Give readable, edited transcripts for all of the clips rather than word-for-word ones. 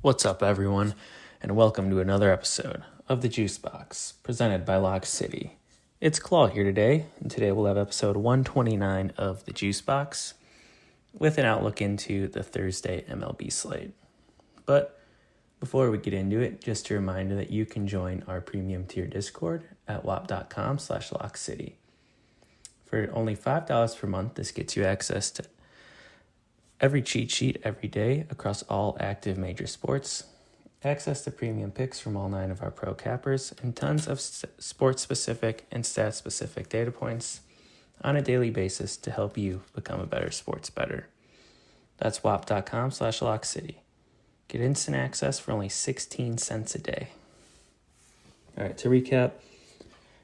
What's up, everyone, and welcome to another episode of the JuiceBox, presented by Lock City. It's Claw here today, and today we'll have episode 129 of the JuiceBox, with an outlook into the Thursday MLB slate. But before we get into it, just a reminder that you can join our premium tier Discord at wap.com/lockcity. For only $5 per month, this gets you access to every cheat sheet every day across all active major sports, access to premium picks from all 9 of our pro cappers, and tons of sports-specific and stat-specific data points on a daily basis to help you become a better sports bettor. That's wap.com/lockcity. Get instant access for only 16 cents a day. All right, to recap,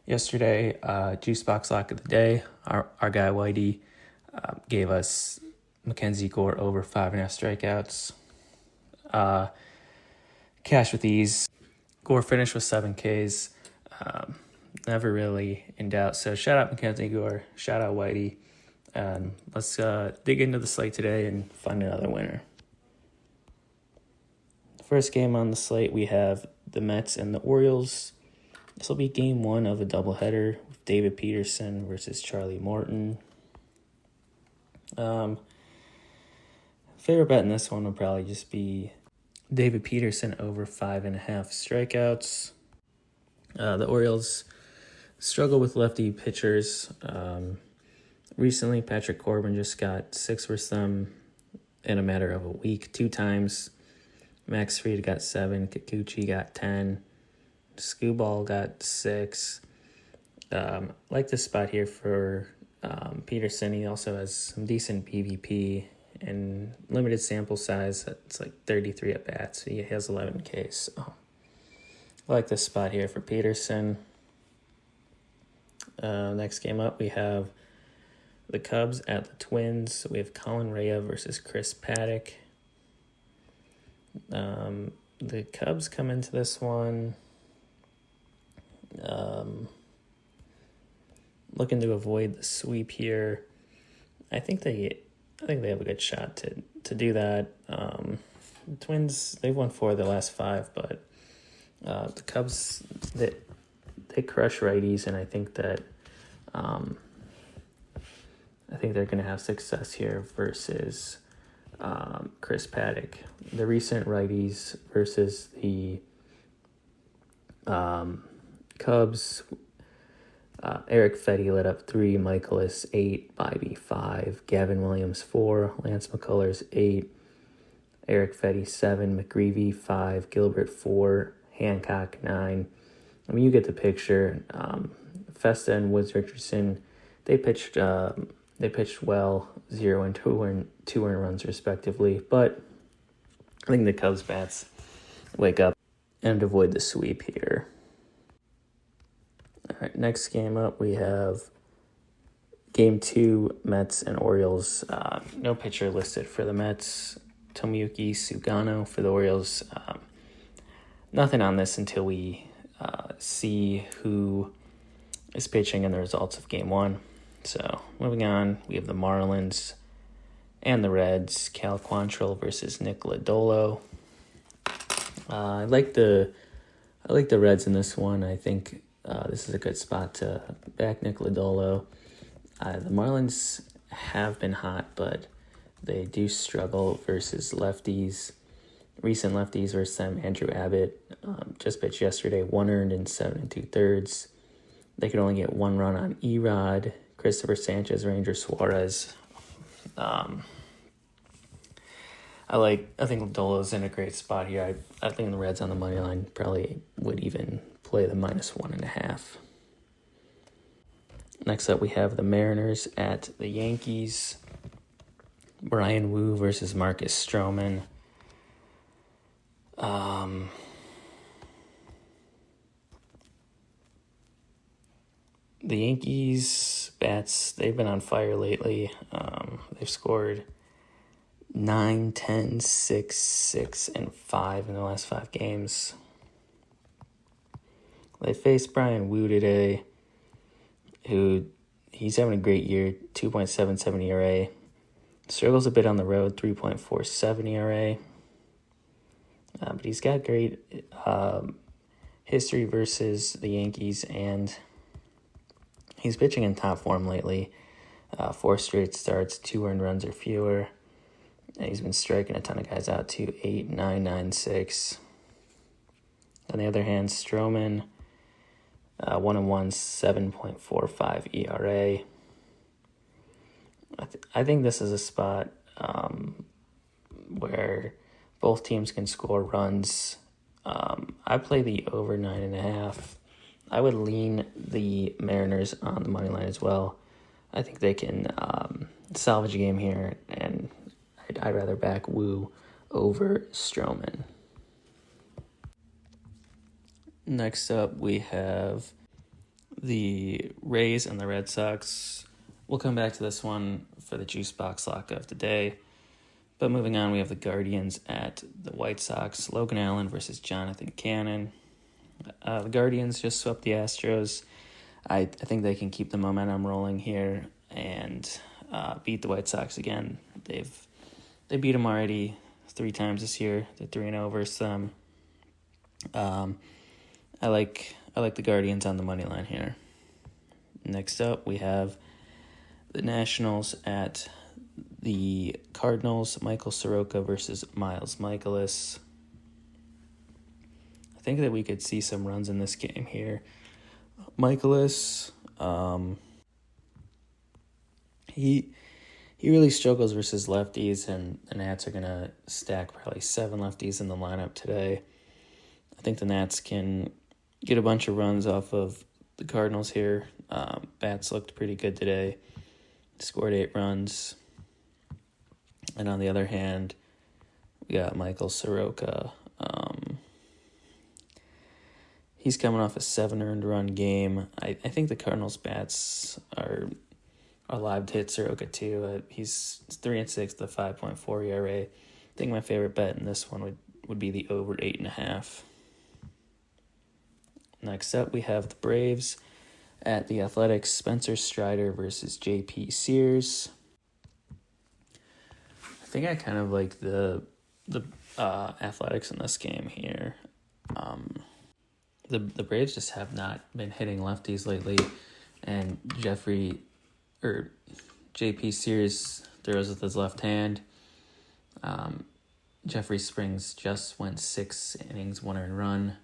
yesterday, JuiceBox Lock of the day, our guy Whitey gave us MacKenzie Gore Over 5.5 strikeouts. Cash with ease. Gore finished with 7 Ks. Never really in doubt. So shout out MacKenzie Gore. Shout out Whitey. Let's dig into the slate today and find another winner. First game on the slate, we have the Mets and the Orioles. This will be game 1 of a doubleheader with David Peterson versus Charlie Morton. Favorite bet in this one will probably just be David Peterson over 5.5 strikeouts. The Orioles struggle with lefty pitchers. Recently, Patrick Corbin just got 6 versus them in a matter of a week 2 times. Max Fried got 7, Kikuchi got 10, Skubal got 6. Like this spot here for Peterson. He also has some decent PVP and limited sample size. It's like 33 at bats. So he has 11 Ks. So I like this spot here for Peterson. Next game up, we have the Cubs at the Twins. We have Colin Rea versus Chris Paddock. The Cubs come into this one looking to avoid the sweep here. I think they have a good shot to do that. The Twins, they've won 4 of their last 5, but the Cubs, they crush righties, and I think that they're going to have success here versus Chris Paddock. The recent righties versus the Cubs, Eric Fetty lit up 3, Michaelis 8, Bybee 5, Gavin Williams 4, Lance McCullers 8, Eric Fetty 7, McGreevy 5, Gilbert 4, Hancock 9. I mean, you get the picture. Festa and Woods Richardson, they pitched well, 0 and 2 earned runs respectively, but I think the Cubs bats wake up and avoid the sweep here. All right, next game up, we have game 2, Mets and Orioles. No pitcher listed for the Mets. Tomoyuki Sugano for the Orioles. Nothing on this until we see who is pitching and the results of game 1. So moving on, we have the Marlins and the Reds. Cal Quantrill versus Nick Lodolo. I like the Reds in this one. I think this is a good spot to back Nick Lodolo. The Marlins have been hot, but they do struggle versus lefties. Recent lefties versus them, Andrew Abbott just pitched yesterday, 1 earned in 7 2/3. They could only get 1 run on Erod. Christopher Sanchez, Ranger Suarez. I think Lodolo's in a great spot here. I think the Reds on the money line probably would even play the -1.5. Next up, we have the Mariners at the Yankees. Brian Wu versus Marcus Stroman. The Yankees bats, they've been on fire lately. They've scored 9, 10, 6, 6, and 5 in the last 5 games. They faced Brian Wu today, who he's having a great year, 2.77 ERA. Struggles a bit on the road, 3.47 ERA. But he's got great history versus the Yankees, and he's pitching in top form lately. 4 straight starts, 2 earned runs or fewer. And he's been striking a ton of guys out too, 8, 9, 9, 6. On the other hand, Stroman, 1-1, 7.45 ERA. I think this is a spot where both teams can score runs. I play the over 9.5. I would lean the Mariners on the money line as well. I think they can salvage a game here, and I'd rather back Wu over Stroman. Next up, we have the Rays and the Red Sox. We'll come back to this one for the JuiceBox Lock of the day. But moving on, we have the Guardians at the White Sox. Logan Allen versus Jonathan Cannon. The Guardians just swept the Astros. I think they can keep the momentum rolling here and beat the White Sox again. They beat them already 3 times this year. They're 3-0 versus them. I like the Guardians on the money line here. Next up, we have the Nationals at the Cardinals. Michael Soroka versus Miles Michaelis. I think that we could see some runs in this game here. Michaelis, he really struggles versus lefties, and the Nats are going to stack probably 7 lefties in the lineup today. I think the Nats can get a bunch of runs off of the Cardinals here. Bats looked pretty good today. Scored 8 runs. And on the other hand, we got Michael Soroka. He's coming off a 7 earned run game. I think the Cardinals bats are live to hit Soroka too. He's 3-6 with a 5.4 ERA. I think my favorite bet in this one would be the over 8.5. Next up, we have the Braves at the Athletics. Spencer Strider versus J.P. Sears. I think I kind of like the Athletics in this game here. The Braves just have not been hitting lefties lately, and J.P. Sears throws with his left hand. Jeffrey Springs just went 6 innings, 1 earned run.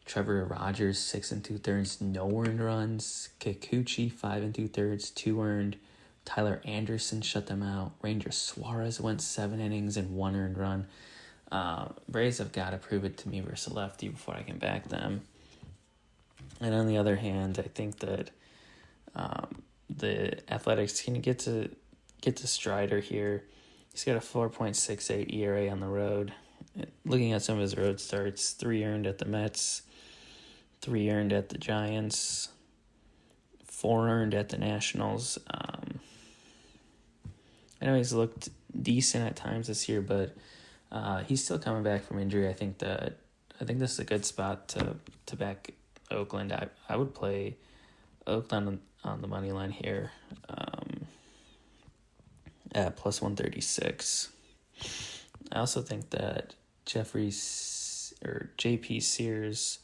Trevor Rogers, 6 2/3, no earned runs. Kikuchi, 5 2/3, 2 earned. Tyler Anderson shut them out. Ranger Suarez went 7 innings and 1 earned run. Braves have got to prove it to me versus lefty before I can back them. And on the other hand, I think that the Athletics can get to Strider here. He's got a 4.68 ERA on the road. Looking at some of his road starts, 3 earned at the Mets, 3 earned at the Giants, 4 earned at the Nationals. I know he's looked decent at times this year, but he's still coming back from injury. I think this is a good spot to back Oakland. I would play Oakland on the money line here at plus 136. I also think that J.P. Sears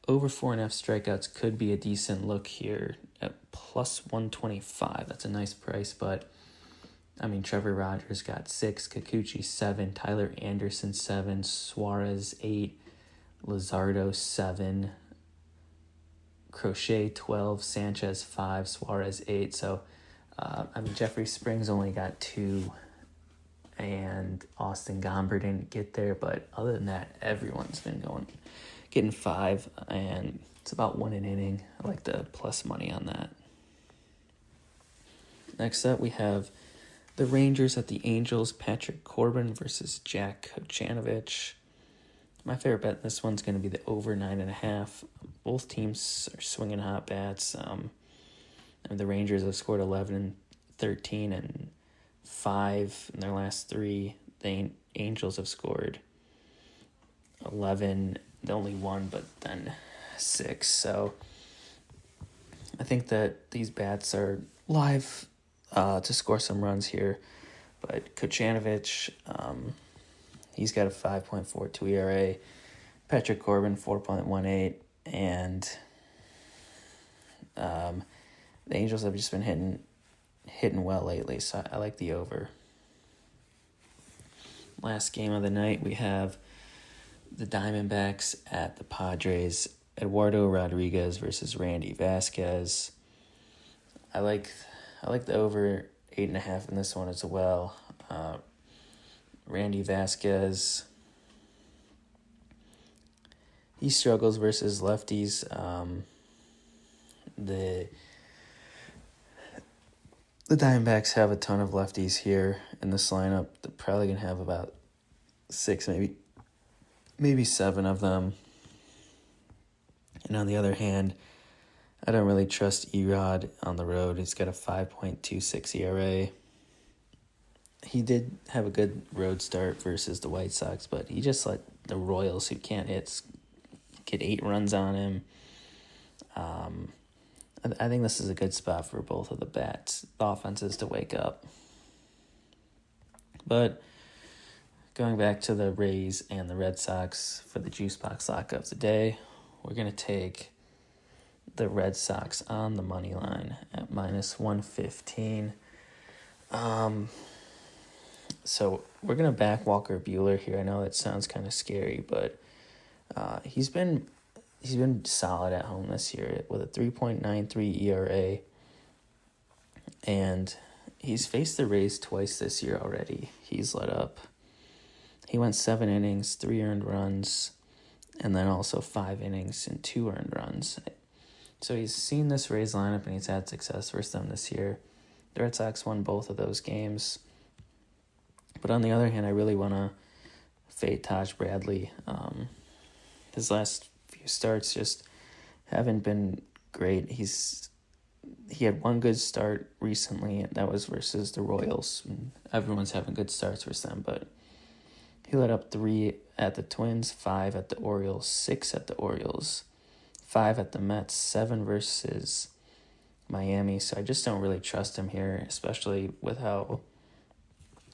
over 4.5 strikeouts could be a decent look here at plus 125. That's a nice price, but I mean, Trevor Rogers got 6, Kikuchi 7, Tyler Anderson 7, Suarez 8, Luzardo 7, Crochet 12, Sanchez 5, Suarez 8. So, Jeffrey Springs only got 2, and Austin Gomber didn't get there. But other than that, everyone's been getting 5, and it's about 1 an inning. I like the plus money on that. Next up, we have the Rangers at the Angels. Patrick Corbin versus Jack Kochanovich. My favorite bet in this one's going to be the over 9.5. Both teams are swinging hot bats. The Rangers have scored 11, 13, and 5 in their last 3. The Angels have scored 11, only 1, but then 6. So I think that these bats are live to score some runs here. But Kochanovich, He's got a 5.42 ERA. Patrick Corbin, 4.18. And the Angels have just been hitting well lately, so I like the over. Last game of the night, we have the Diamondbacks at the Padres. Eduardo Rodriguez versus Randy Vasquez. I like the over 8.5 in this one as well. Randy Vasquez, he struggles versus lefties. The Diamondbacks have a ton of lefties here in this lineup. They're probably going to have about 6, maybe 7 of them. And on the other hand, I don't really trust Erod on the road. He's got a 5.26 ERA. He did have a good road start versus the White Sox, but he just let the Royals, who can't hit, get 8 runs on him. I think this is a good spot for both of the offenses to wake up. But going back to the Rays and the Red Sox for the JuiceBox Lock of the day, we're going to take the Red Sox on the money line at minus 115. So we're going to back Walker Buehler here. I know that sounds kind of scary, but he's been solid at home this year with a 3.93 ERA. And he's faced the Rays twice this year already. He went 7 innings, 3 earned runs, and then also 5 innings and 2 earned runs. So he's seen this Rays lineup and he's had success versus them this year. The Red Sox won both of those games. But on the other hand, I really want to fade Taj Bradley. His last few starts just haven't been great. He had one good start recently, and that was versus the Royals. Everyone's having good starts versus them, but he let up 3 at the Twins, 5 at the Orioles, 6 at the Orioles, 5 at the Mets, 7 versus Miami. So I just don't really trust him here, especially with how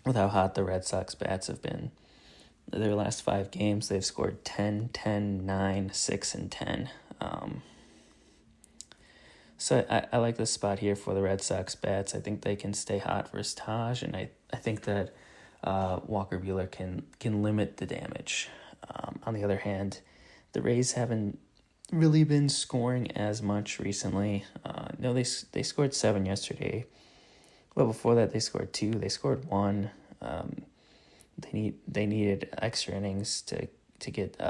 hot the Red Sox bats have been. Their last 5 games, they've scored 10, 10, 9, 6, and 10. So I like this spot here for the Red Sox bats. I think they can stay hot versus Taj, and I think that Walker Buehler can limit the damage. On the other hand, the Rays haven't really been scoring as much recently. No, they scored 7 yesterday, but before that they scored 2. They scored 1. They needed extra innings to get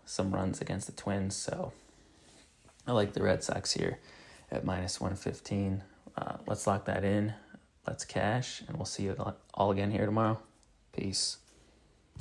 some runs against the Twins. So I like the Red Sox here at minus 115. Let's lock that in. Let's cash, and we'll see you all again here tomorrow. Peace.